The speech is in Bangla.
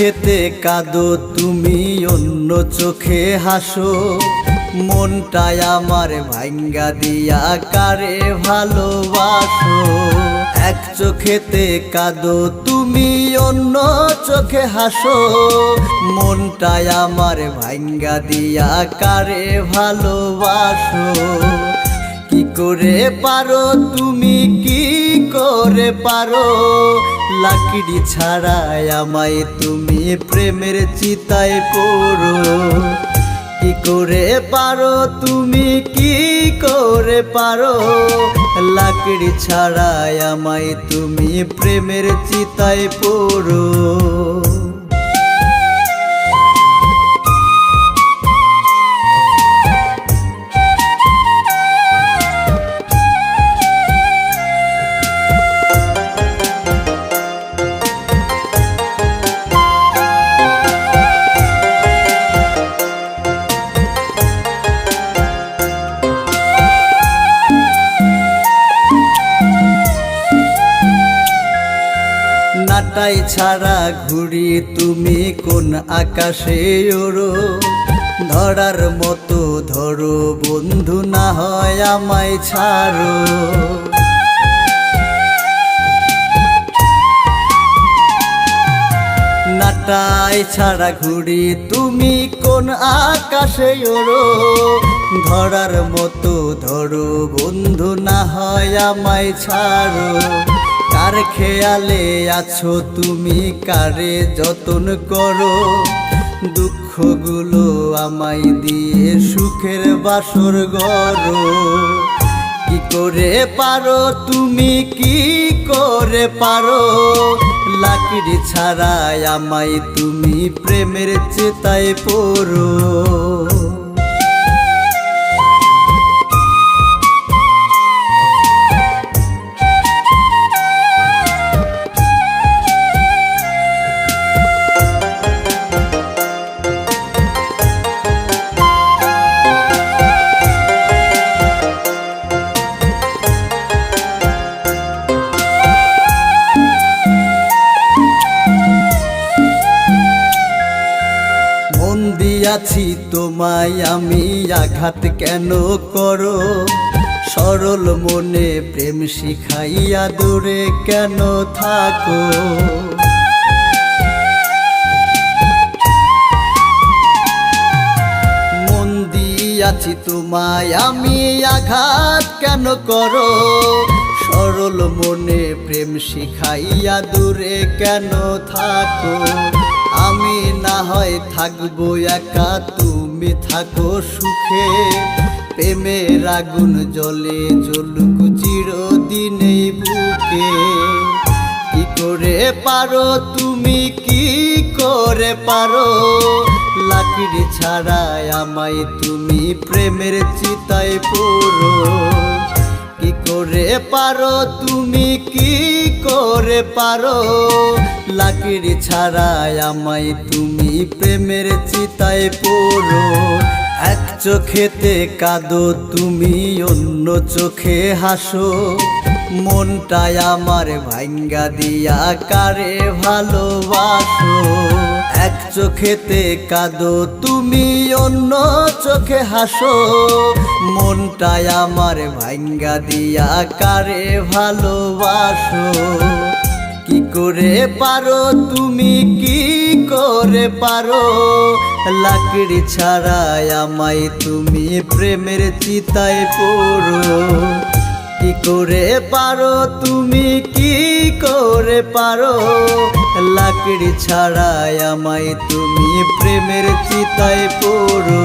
চোখেতে কাঁদো তুমি অন্য চোখে হাসো, মনটাই আমার ভাঙ্গা দিয়া কারে ভালোবাসো। এক চোখেতে কাঁদো তুমি অন্য চোখে হাসো, মনটাই আমার ভাঙ্গা দিয়া কারে ভালোবাসো। কি করে পারো তুমি, কি করে পারো, লাকড়ি ছাড়াই আমায় তুমি প্রেমের চিতায় পোড়ো। কি করে পারো তুমি, কি করে পারো, লাকড়ি ছাড়াই আমায় তুমি প্রেমের চিতায় পোড়ো। নাটাই ছাড়া ঘুরি তুমি কোন আকাশে ওড়ো, ধরার মতো ধরো বন্ধু না হয় আমায় ছাড়ো। নাটাই ছাড়া ঘুরি তুমি কোন আকাশে ওড়ো, ধরার মতো ধরো বন্ধু না হয় আমায় ছাড়ো। কার খেয়ালে আছো তুমি, কারে যতন করো, দুঃখগুলো আমায় দিয়ে সুখের বাসর গড়ো। কি করে পারো তুমি, কি করে পারো, লাকড়ি ছাড়াই আমায় তুমি প্রেমের চিতায় পোড়ো। আছি তোমায় আমি, আঘাত কেন করো, সরল মনে প্রেম শিখাইয়া দূরে কেন থাকো। মন দিয়াছি তোমায় আমি, আঘাত কেন করো, সরল মনে প্রেম শিখাইয়া দূরে কেন থাকো। আমি না হয় থাকবো একা, তুমি থাকো সুখে, প্রেমের আগুন জ্বলে জ্বলুক চিরদিনেই বুকে। কি করে পারো তুমি, কি করে পারো, লাকড়ি ছাড়াই আমায় তুমি প্রেমের চিতায় পোড়ো। কি করে পারো তুমি, কি করে পারো, লাকড়ি ছাড়াই আমায় তুমি প্রেমের চিতায় পোড়ো। এক চোখেতে কাঁদো তুমি অন্য চোখে হাসো, মনটাই আমার ভাঙ্গা দিয়া কারে ভালোবাসো। এক চোখেতে কাঁদো তুমি অন্য চোখে হাসো, মনটাই আমার ভাঙ্গা দিয়া কারে ভালোবাসো। কি করে পারো তুমি, কি করে পারো, লাকড়ি ছাড়াই আমায় তুমি প্রেমের চিতায় পোড়ো। কি করে পারো তুমি, কি করে পারো, লাকড়ি ছাড়াই আমায় তুমি প্রেমের চিতায় পোড়ো।